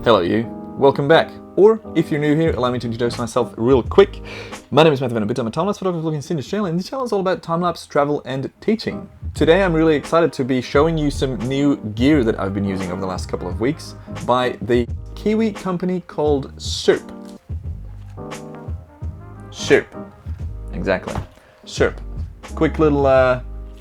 Hello you, welcome back. Or, if you're new here, allow me to introduce myself real quick. My name is Vanuatu. I'm a time-lapse photographer looking to this channel, and this channel is all about time-lapse, travel, and teaching. Today I'm really excited to be showing you some new gear that I've been using over the last couple of weeks by the Kiwi company called Syrp. Syrp, exactly. Syrp. Quick little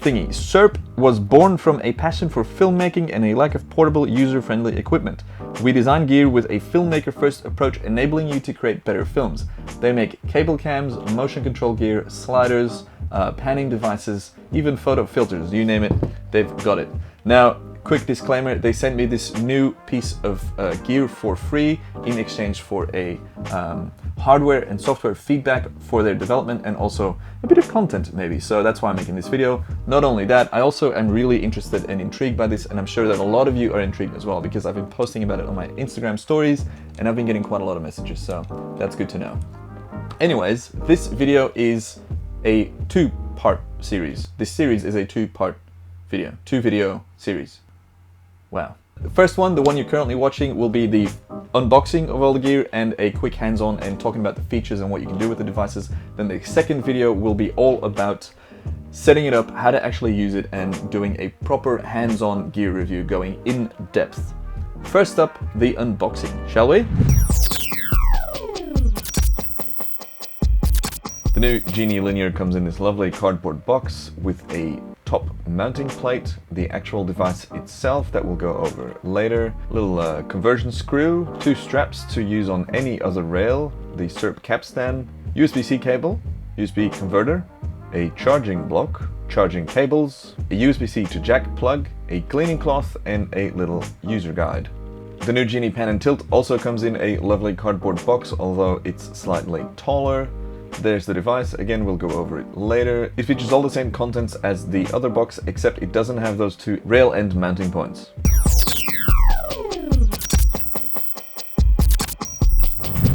thingy. Syrp was born from a passion for filmmaking and a lack of portable, user-friendly equipment. We design gear with a filmmaker-first approach, enabling you to create better films. They make cable cams, motion control gear, sliders, panning devices, even photo filters, you name it, they've got it. Now, quick disclaimer, they sent me this new piece of gear for free in exchange for a hardware and software feedback for their development and also a bit of content maybe. So that's why I'm making this video. Not only that, I also am really interested and intrigued by this, and I'm sure that a lot of you are intrigued as well because I've been posting about it on my Instagram stories and I've been getting quite a lot of messages, so that's good to know. Anyways, this video is a two-part series. This series is a two-part video, two-video series. Wow. The first one, the one you're currently watching, will be the unboxing of all the gear and a quick hands-on and talking about the features and what you can do with the devices. Then the second video will be all about setting it up, how to actually use it, and doing a proper hands-on gear review going in depth. First up, the unboxing, shall we? The new Genie Linear comes in this lovely cardboard box with a top mounting plate, the actual device itself that we'll go over later, little conversion screw, two straps to use on any other rail, the Syrp capstan, USB-C cable, USB converter, a charging block, charging cables, a USB-C to jack plug, a cleaning cloth, and a little user guide. The new Genie pan and tilt also comes in a lovely cardboard box, although it's slightly taller. There's the device, again we'll go over it later. It features all the same contents as the other box, except it doesn't have those two rail end mounting points.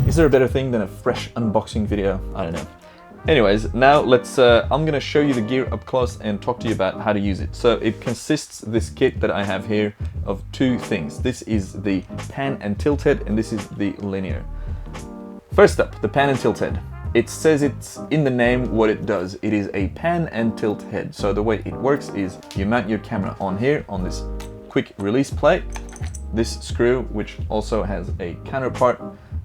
Is there a better thing than a fresh unboxing video? I don't know. Anyways, now let's, I'm gonna show you the gear up close and talk to you about how to use it. So it consists, this kit that I have here, of two things. This is the pan and tilt head, and this is the linear. First up, the pan and tilt head. It says it's in the name what it does. It is a pan and tilt head. So the way it works is you mount your camera on here, on this quick release plate. This screw, which also has a counterpart,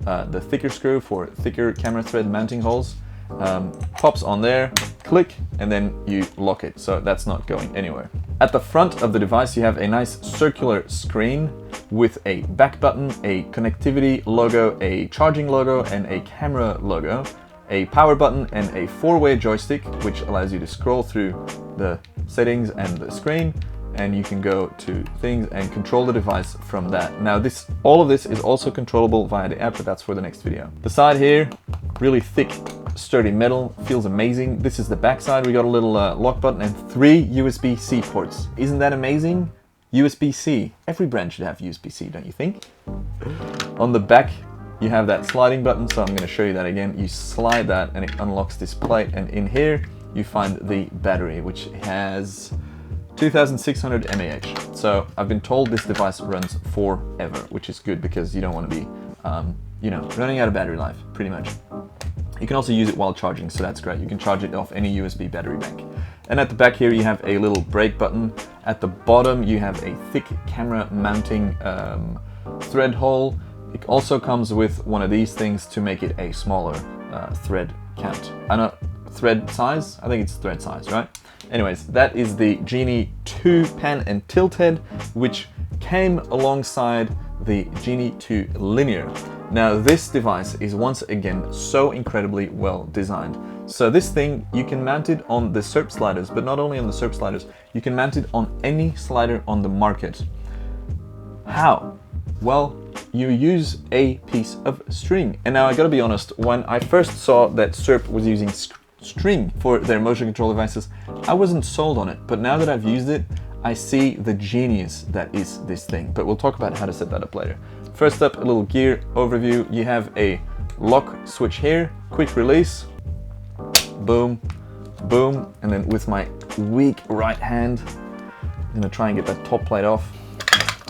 the thicker screw for thicker camera thread mounting holes, pops on there, click, and then you lock it. So that's not going anywhere. At the front of the device, you have a nice circular screen with a back button, a connectivity logo, a charging logo, and a camera logo, a power button, and a four-way joystick, which allows you to scroll through the settings and the screen, and you can go to things and control the device from that. Now all of this is also controllable via the app, but that's for the next video. The side here, really thick, sturdy metal, feels amazing. This is the back side. We got a little lock button and 3 USB-C ports. Isn't that amazing? USB-C. Every brand should have USB-C, don't you think? On the back, you have that sliding button, so I'm going to show you that again. You slide that and it unlocks this plate, and in here you find the battery, which has 2600 mAh. So I've been told this device runs forever, which is good because you don't want to be, you know, running out of battery life, pretty much. You can also use it while charging, so that's great. You can charge it off any USB battery bank. And at the back here you have a little brake button. At the bottom you have a thick camera mounting thread hole. It also comes with one of these things to make it a smaller thread count. I know, thread size? I think it's thread size, right? Anyways, that is the Genie 2 pan and tilt head, which came alongside the Genie 2 Linear. Now this device is once again so incredibly well designed. So this thing, you can mount it on the Syrp sliders, but not only on the Syrp sliders, you can mount it on any slider on the market. How? Well, you use a piece of string. And now I gotta be honest, when I first saw that Syrp was using string for their motion control devices, I wasn't sold on it. But now that I've used it, I see the genius that is this thing. But we'll talk about how to set that up later. First up, a little gear overview. You have a lock switch here, quick release, boom, boom. And then with my weak right hand, I'm gonna try and get that top plate off.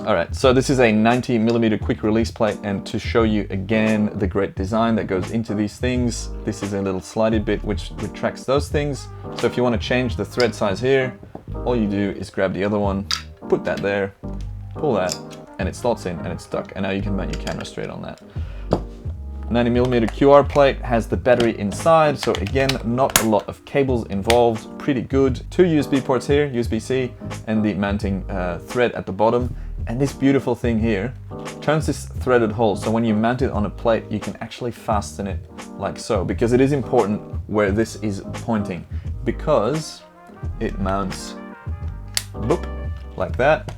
All right, so this is a 90mm quick release plate, and to show you again the great design that goes into these things, this is a little slidey bit which retracts those things. So if you want to change the thread size here, all you do is grab the other one, put that there, pull that, and it slots in and it's stuck. And now you can mount your camera straight on that. 90mm QR plate has the battery inside, so again, not a lot of cables involved, pretty good. 2 USB ports here, USB-C, and the mounting thread at the bottom. And this beautiful thing here turns this threaded hole, so when you mount it on a plate, you can actually fasten it like so, because it is important where this is pointing, because it mounts boop, like that.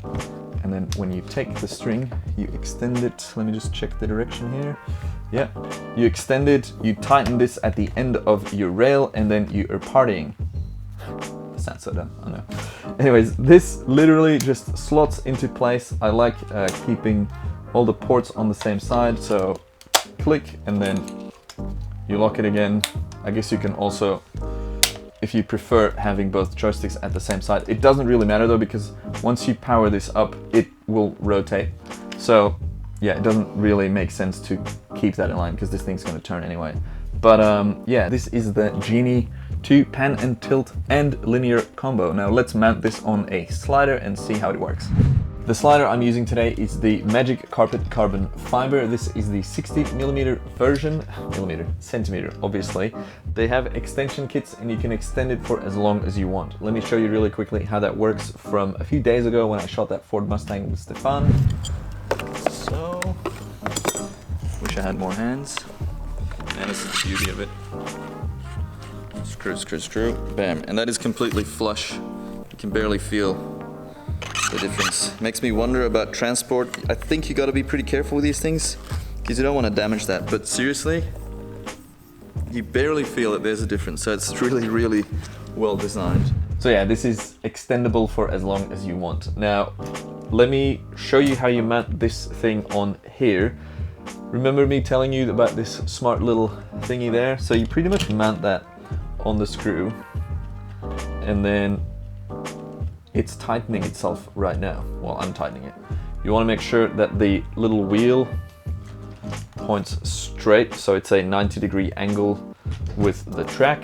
And then when you take the string, you extend it. Let me just check the direction here. Yeah, you extend it, you tighten this at the end of your rail, and then you are partying. Sounds so dumb, I know. Anyways, this literally just slots into place. I like keeping all the ports on the same side, so click and then you lock it again. I guess you can also, if you prefer having both joysticks at the same side. It doesn't really matter though, because once you power this up, it will rotate. So yeah, it doesn't really make sense to keep that in line because this thing's going to turn anyway. But yeah, this is the Genie 2 pan and tilt and linear combo. Now let's mount this on a slider and see how it works. The slider I'm using today is the Magic Carpet Carbon Fiber. This is the 60mm version, centimeter, obviously. They have extension kits and you can extend it for as long as you want. Let me show you really quickly how that works from a few days ago when I shot that Ford Mustang with Stefan. So, wish I had more hands. And this is the beauty of it. Screw, screw, screw, bam. And that is completely flush. You can barely feel the difference. Makes me wonder about transport. I think you gotta be pretty careful with these things because you don't want to damage that. But seriously, you barely feel that there's a difference. So it's really, really well designed. So yeah, this is extendable for as long as you want. Now, let me show you how you mount this thing on here. Remember me telling you about this smart little thingy there? So you pretty much mount that on the screw, and then it's tightening itself right now. Well, I'm tightening it. You want to make sure that the little wheel points straight, so it's a 90-degree angle with the track.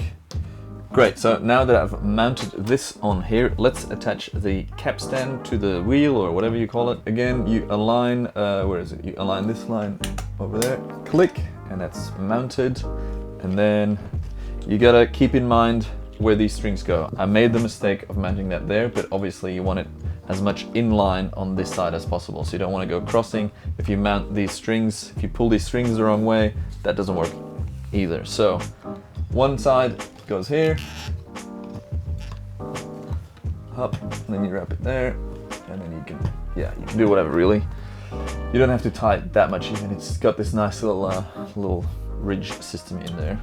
Great, so now that I've mounted this on here, let's attach the capstan to the wheel or whatever you call it. Again, you align, where is it? You align this line over there, click, and that's mounted. And then you gotta keep in mind where these strings go. I made the mistake of mounting that there, but obviously you want it as much in line on this side as possible. So you don't want to go crossing. If you mount these strings, if you pull these strings the wrong way, that doesn't work either. So one side goes here, up, and then you wrap it there, and then you can do whatever really. You don't have to tie it that much even. It's got this nice little ridge system in there.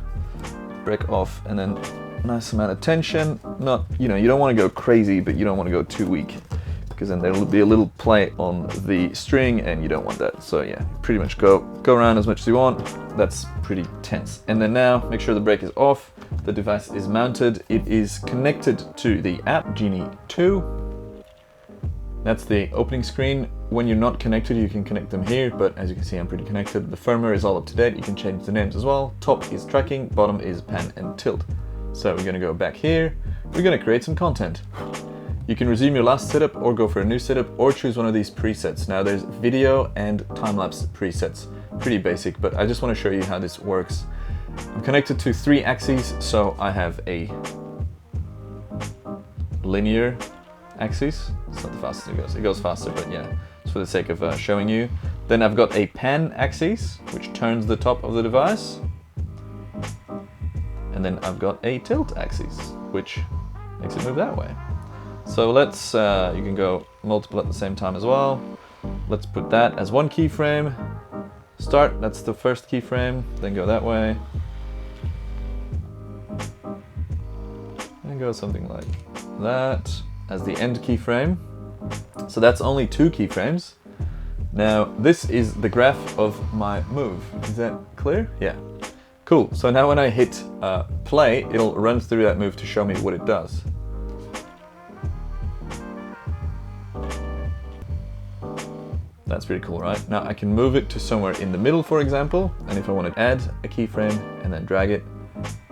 Break off, and then nice amount of tension. Not, you don't want to go crazy, but you don't want to go too weak, because then there will be a little play on the string and you don't want that. So yeah, pretty much go around as much as you want. That's pretty tense. And then now make sure the brake is off. The device is mounted. It is connected to the app Genie 2. That's the opening screen. When you're not connected, you can connect them here, but as you can see, I'm pretty connected. The firmware is all up to date. You can change the names as well. Top is tracking, bottom is pan and tilt. So we're gonna go back here. We're gonna create some content. You can resume your last setup or go for a new setup or choose one of these presets. Now there's video and time-lapse presets. Pretty basic, but I just want to show you how this works. I'm connected to 3 axes, so I have a linear axis. It's not the fastest it goes. It goes faster, but yeah, it's for the sake of showing you. Then I've got a pan axis, which turns the top of the device. And then I've got a tilt axis, which makes it move that way. So let's, you can go multiple at the same time as well. Let's put that as one keyframe. Start, that's the first keyframe, then go that way. And go something like that as the end keyframe. So that's only 2 keyframes. Now this is the graph of my move. Is that clear? Yeah. Cool. So now when I hit play, it'll run through that move to show me what it does. That's pretty cool, right? Now I can move it to somewhere in the middle, for example, and if I want to add a keyframe and then drag it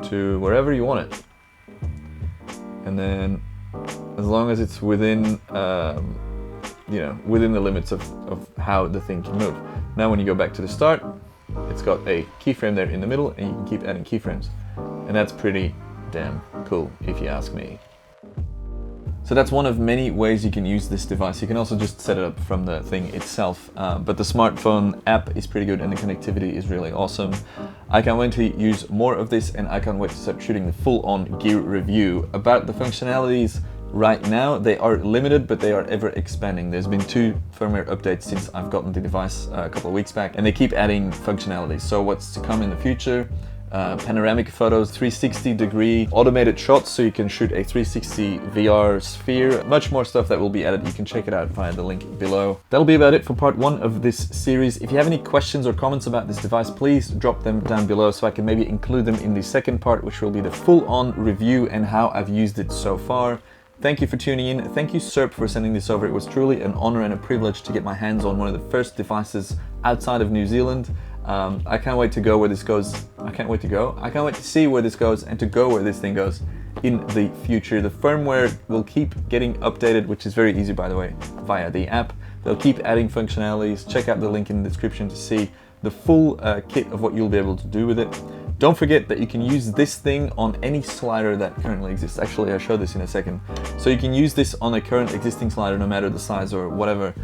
to wherever you want it. And then as long as it's within, you know, within the limits of how the thing can move. Now when you go back to the start, it's got a keyframe there in the middle and you can keep adding keyframes. And that's pretty damn cool, if you ask me. So that's one of many ways you can use this device. You can also just set it up from the thing itself, but the smartphone app is pretty good and the connectivity is really awesome. I can't wait to use more of this, and I can't wait to start shooting the full-on gear review. About the functionalities, right now they are limited, but they are ever expanding. There's been 2 firmware updates since I've gotten the device a couple of weeks back, and they keep adding functionalities. So what's to come in the future? Panoramic photos, 360-degree automated shots, so you can shoot a 360 VR sphere. Much more stuff that will be added. You can check it out via the link below. That'll be about it for part 1 of this series. If you have any questions or comments about this device, please drop them down below so I can maybe include them in the second part, which will be the full-on review and how I've used it so far. Thank you for tuning in. Thank you, Syrp, for sending this over. It was truly an honor and a privilege to get my hands on one of the first devices outside of New Zealand. I can't wait to go where this goes. I can't wait to see where this goes and to go where this thing goes in the future. The firmware will keep getting updated, which is very easy, by the way, via the app. They'll keep adding functionalities. Check out the link in the description to see the full kit of what you'll be able to do with it. Don't forget that you can use this thing on any slider that currently exists. Actually, I'll show this in a second. So you can use this on a current existing slider, no matter the size or whatever.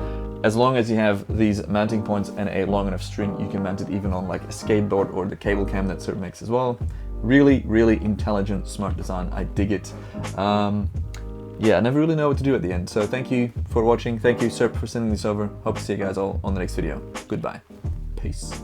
As long as you have these mounting points and a long enough string, you can mount it even on like a skateboard or the cable cam that Syrp makes as well. Really, really intelligent, smart design. I dig it. Yeah, I never really know what to do at the end. So thank you for watching. Thank you, Syrp, for sending this over. Hope to see you guys all on the next video. Goodbye. Peace.